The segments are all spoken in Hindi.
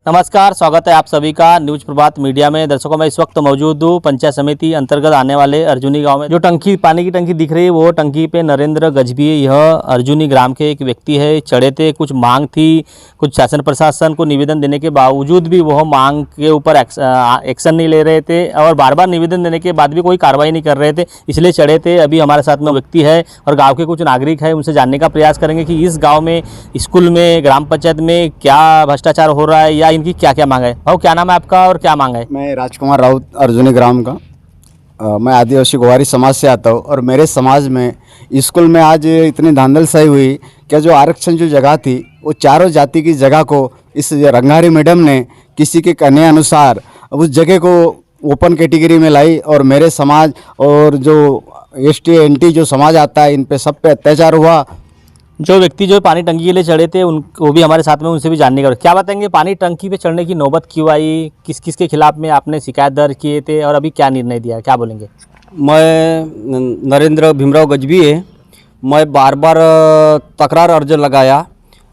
नमस्कार, स्वागत है आप सभी का न्यूज प्रभात मीडिया में। दर्शकों, मैं इस वक्त मौजूद हूँ पंचायत समिति अंतर्गत आने वाले अर्जुनी गांव में। जो टंकी पानी की टंकी दिख रही है वो टंकी पे नरेंद्र गजबी, यह अर्जुनी ग्राम के एक व्यक्ति है, चढ़े थे। कुछ मांग थी, कुछ शासन प्रशासन को निवेदन देने के बावजूद भी वह मांग के ऊपर एक्शन नहीं ले रहे थे और बार बार निवेदन देने के बाद भी कोई कार्रवाई नहीं कर रहे थे, इसलिए चढ़े थे। अभी हमारे साथ में व्यक्ति है और गाँव के कुछ नागरिक है, उनसे जानने का प्रयास करेंगे कि इस गाँव में, स्कूल में, ग्राम पंचायत में क्या भ्रष्टाचार हो रहा है या इनकी क्या क्या मांग है। भाऊ, क्या नाम है आपका और क्या मांग है? मैं राजकुमार राउत, अर्जुनी ग्राम का। मैं आदिवासी गोवारी समाज से आता हूँ और मेरे समाज में स्कूल में आज इतनी धांधलशाही हुई कि जो आरक्षण जो जगह थी वो चारों जाति की जगह को इस रंगारी मैडम ने किसी के कहने अनुसार उस जगह को ओपन कैटेगरी में लाई और मेरे समाज और जो ST NT जो समाज आता है इन पे सब पे अत्याचार हुआ। जो व्यक्ति जो पानी टंकी के लिए चढ़े थे वो भी हमारे साथ में, उनसे भी जानने का। क्या बताएंगे, पानी टंकी पे चढ़ने की नौबत क्यों आई, किस किस के खिलाफ में आपने शिकायत दर्ज किए थे और अभी क्या निर्णय दिया है, क्या बोलेंगे? मैं नरेंद्र भीमराव गजबी है। मैं बार बार तकरार अर्ज लगाया।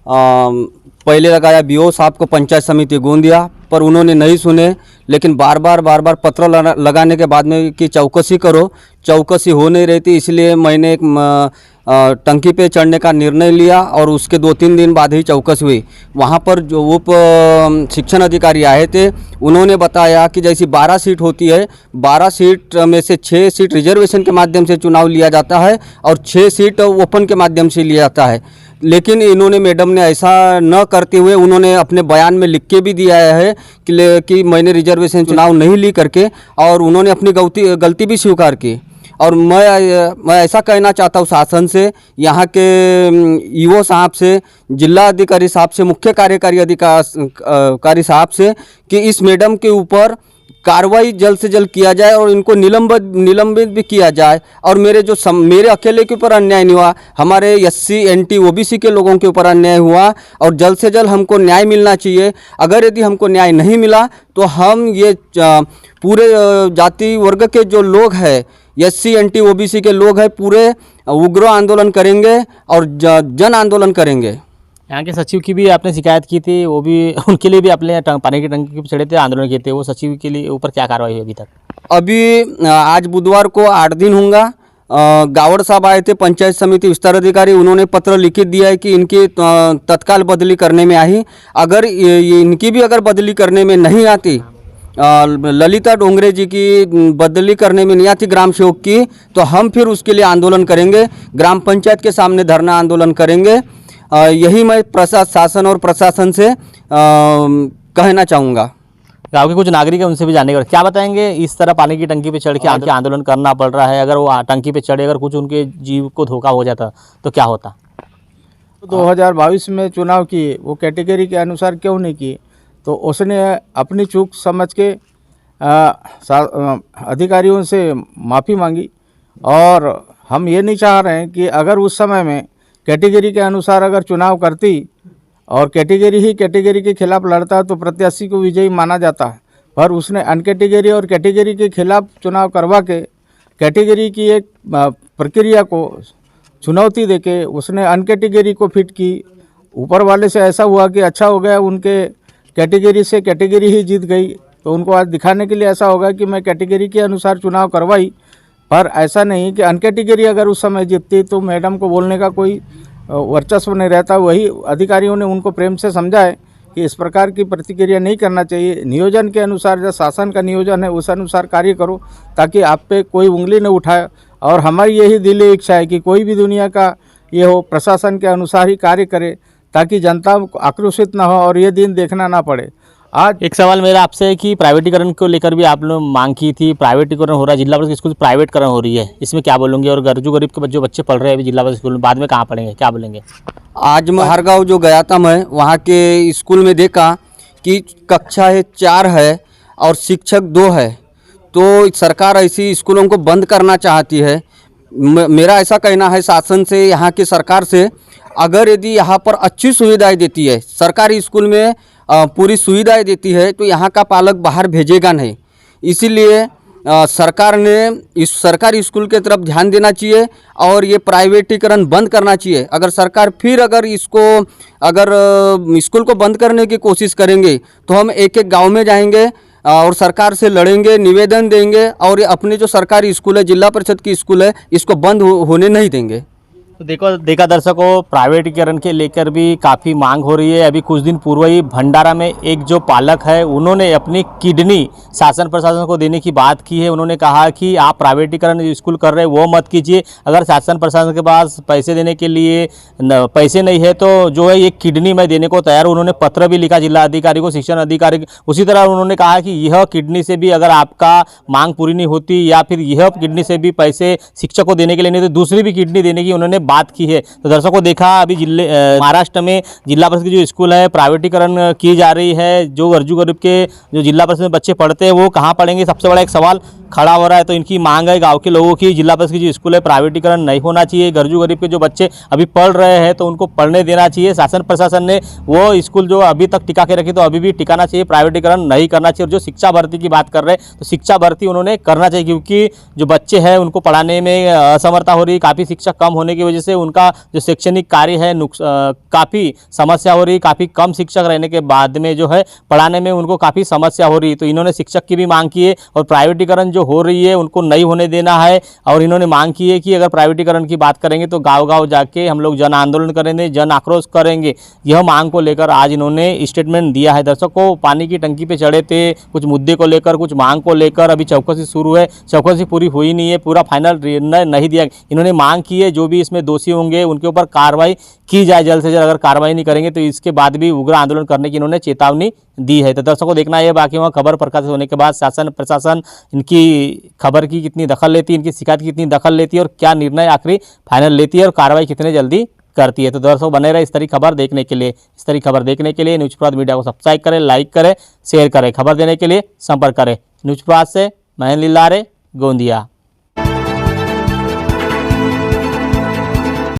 पहले लगाया BO साहब को पंचायत समिति गोंदिया, पर उन्होंने नहीं सुने। लेकिन बार बार पत्र लगाने के बाद में कि चौकसी करो, चौकसी हो नहीं रही थी, इसलिए मैंने एक टंकी पे चढ़ने का निर्णय लिया और उसके 2-3 दिन बाद ही चौकसी हुई। वहाँ पर जो उप शिक्षण अधिकारी आए थे, उन्होंने बताया कि जैसी 12 सीट होती है, 12 सीट में से 6 सीट रिजर्वेशन के माध्यम से चुनाव लिया जाता है और 6 सीट ओपन के माध्यम से लिया जाता है। लेकिन इन्होंने, मैडम ने ऐसा न करते हुए उन्होंने अपने बयान में लिख के भी दिया है कि मैंने रिजर्वेशन चुनाव नहीं ली करके, और उन्होंने अपनी गलती भी स्वीकार की। और मैं ऐसा कहना चाहता हूँ शासन से, यहाँ के EO साहब से, जिला अधिकारी साहब से, मुख्य कार्यकारी अधिकारी साहब से कि इस मैडम के ऊपर कार्रवाई जल्द से जल्द किया जाए और इनको निलंबित भी किया जाए। और मेरे अकेले के ऊपर अन्याय नहीं हुआ, हमारे SC NT OBC के लोगों के ऊपर अन्याय हुआ और जल्द से जल्द हमको न्याय मिलना चाहिए। अगर यदि हमको न्याय नहीं मिला तो हम ये पूरे जाति वर्ग के जो लोग हैं, SC NT OBC के लोग हैं, पूरे उग्र आंदोलन करेंगे और जन आंदोलन करेंगे। यहाँ के सचिव की भी आपने शिकायत की थी, वो भी, उनके लिए भी आपने पानी की टंकी पे चढ़े थे, आंदोलन किए थे, वो सचिव के लिए ऊपर क्या कार्रवाई हुई अभी तक? अभी आज बुधवार को 8 दिन होगा। गावड़ साहब आए थे, पंचायत समिति विस्तार अधिकारी, उन्होंने पत्र लिखित दिया है कि इनकी तत्काल बदली करने में आई। अगर इनकी भी अगर बदली करने में नहीं आती, ललिता डोंगरे जी की बदली करने में नहीं आती ग्राम सेवक की, तो हम फिर उसके लिए आंदोलन करेंगे, ग्राम पंचायत के सामने धरना आंदोलन करेंगे। यही मैं शासन और प्रशासन से कहना चाहूँगा। गाँव के कुछ नागरिक हैं, उनसे भी जानने का। क्या बताएंगे, इस तरह पानी की टंकी पे चढ़ के आंदोलन करना पड़ रहा है, अगर वो टंकी पे चढ़े, अगर कुछ उनके जीव को धोखा हो जाता तो क्या होता? 2022 में चुनाव किए, वो कैटेगरी के अनुसार क्यों नहीं किए? तो उसने अपनी चूक समझ के अधिकारियों से माफ़ी मांगी। और हम ये नहीं चाह रहे हैं कि अगर उस समय में कैटेगरी के अनुसार अगर चुनाव करती और कैटेगरी के खिलाफ लड़ता तो प्रत्याशी को विजयी माना जाता है, पर उसने अनकैटेगरी और कैटेगरी के खिलाफ चुनाव करवा के कैटेगरी की एक प्रक्रिया को चुनौती देके उसने अनकैटेगरी को फिट की। ऊपर वाले से ऐसा हुआ कि अच्छा हो गया, उनके कैटेगरी से कैटेगरी ही जीत गई, तो उनको आज दिखाने के लिए ऐसा होगा कि मैं कैटेगरी के अनुसार चुनाव करवाई। पर ऐसा नहीं कि अनकैटेगरी अगर उस समय जीतती तो मैडम को बोलने का कोई वर्चस्व नहीं रहता। वही अधिकारियों ने उनको प्रेम से समझाए कि इस प्रकार की प्रतिक्रिया नहीं करना चाहिए, नियोजन के अनुसार, जो शासन का नियोजन है उस अनुसार कार्य करो ताकि आप पे कोई उंगली न उठाए। और हमारी यही दिली इच्छा है कि कोई भी दुनिया का ये हो, प्रशासन के अनुसार ही कार्य करे ताकि जनता आक्रोशित ना हो और ये दिन देखना ना पड़े। आज एक सवाल मेरा आपसे है कि प्राइवेटीकरण को लेकर भी आप लोग मांग की थी, प्राइवेटीकरण हो रहा है, जिला परिषद स्कूल प्राइवेटकरण हो रही है, इसमें क्या बोलेंगे? और गरीब के जो बच्चे पढ़ रहे हैं अभी जिला परिषद स्कूल में, बाद में कहाँ पढ़ेंगे, क्या बोलेंगे? आज मैं हर गाँव जो गया था, मैं वहाँ के स्कूल में देखा कि कक्षा 4 है और शिक्षक 2 है, तो सरकार ऐसी स्कूलों को बंद करना चाहती है। मेरा ऐसा कहना है शासन से, यहाँ की सरकार से, अगर यदि यहाँ पर अच्छी सुविधाएं देती है, सरकारी स्कूल में पूरी सुविधाएं देती है, तो यहाँ का पालक बाहर भेजेगा नहीं। इसीलिए सरकार ने इस सरकारी स्कूल के तरफ ध्यान देना चाहिए और ये प्राइवेटीकरण बंद करना चाहिए। अगर सरकार फिर अगर स्कूल को बंद करने की कोशिश करेंगे तो हम एक एक गांव में जाएंगे और सरकार से लड़ेंगे, निवेदन देंगे और ये अपने जो सरकारी स्कूल है, जिला परिषद की स्कूल है, इसको बंद होने नहीं देंगे। तो देखा दर्शकों, प्राइवेटीकरण के लेकर भी काफ़ी मांग हो रही है। अभी कुछ दिन पूर्व ही भंडारा में एक जो पालक है उन्होंने अपनी किडनी शासन प्रशासन को देने की बात की है। उन्होंने कहा कि आप प्राइवेटीकरण जो स्कूल कर रहे हैं वो मत कीजिए, अगर शासन प्रशासन के पास पैसे देने के लिए पैसे नहीं है तो जो है एक किडनी मैं देने को तैयार हूं। उन्होंने पत्र भी लिखा जिला अधिकारी को, शिक्षण अधिकारी को। उसी तरह उन्होंने कहा कि यह किडनी से भी अगर आपका मांग पूरी नहीं होती या फिर यह किडनी से भी पैसे शिक्षक को देने के लिए नहीं तो दूसरी भी किडनी देने की उन्होंने बात की है। तो दर्शकों देखा अभी महाराष्ट्र में जिला परिषद की जो स्कूल है प्राइवेटीकरण की जा रही है। जो अर्जू गरीब के जो जिला परिषद में बच्चे पढ़ते हैं वो कहाँ पढ़ेंगे, सबसे बड़ा एक सवाल खड़ा हो रहा है। तो इनकी मांग है गांव के लोगों की, जिला परिषद की जो स्कूल है प्राइवेटीकरण नहीं होना चाहिए। अर्जू गरीब के जो बच्चे अभी पढ़ रहे हैं तो उनको पढ़ने देना चाहिए। शासन प्रशासन ने वो स्कूल जो अभी तक टिका के रखी तो अभी भी टिकाना चाहिए, प्राइवेटीकरण नहीं करना चाहिए। और जो शिक्षा भर्ती की बात कर रहे हैं तो शिक्षा भर्ती उन्होंने करना चाहिए, क्योंकि जो बच्चे हैं उनको पढ़ाने में असमर्थता हो रही है। काफ़ी शिक्षक कम होने की वजह से उनका जो शैक्षणिक कार्य है काफ़ी समस्या हो रही, काफ़ी कम शिक्षक रहने के बाद में जो है पढ़ाने में उनको काफ़ी समस्या हो रही। तो इन्होंने शिक्षक की भी मांग की है और प्राइवेटीकरण जो हो रही है उनको नहीं होने देना है। और इन्होंने मांग की है कि अगर प्राइवेटीकरण की बात करेंगे तो गांव-गांव जाके हम लोग जन आंदोलन करेंगे, जन आक्रोश करेंगे। यह मांग को लेकर आज इन्होंने स्टेटमेंट दिया है। दर्शकों, पानी की टंकी पे चढ़े थे, कुछ मुद्दे को लेकर, कुछ मांग को लेकर अभी चौकसी शुरू है, चौकसी पूरी हुई नहीं है, पूरा फाइनल निर्णय नहीं दिया। इन्होंने मांग की है जो भी इसमें दोषी होंगे उनके ऊपर कार्रवाई की जाए जल्द से जल्द। अगर कार्रवाई नहीं करेंगे तो इसके बाद भी उग्र आंदोलन करने की इन्होंने चेतावनी दी है। तो दर्शकों देखना है बाकी वहाँ खबर प्रकाशित होने के बाद शासन प्रशासन इनकी खबर की कितनी दखल लेती है, इनकी शिकायत की कितनी दखल लेती है और क्या निर्णय आखिरी फाइनल लेती है और कार्रवाई कितने जल्दी करती है। तो दर्शकों बने रहे इस तरह खबर देखने के लिए। इस तरह खबर देखने के लिए न्यूज़ प्रभात मीडिया को सब्सक्राइब करें, लाइक करें, शेयर करें। खबर देने के लिए संपर्क करें। न्यूज़ प्रभात से मैं लीलारे गोंदिया।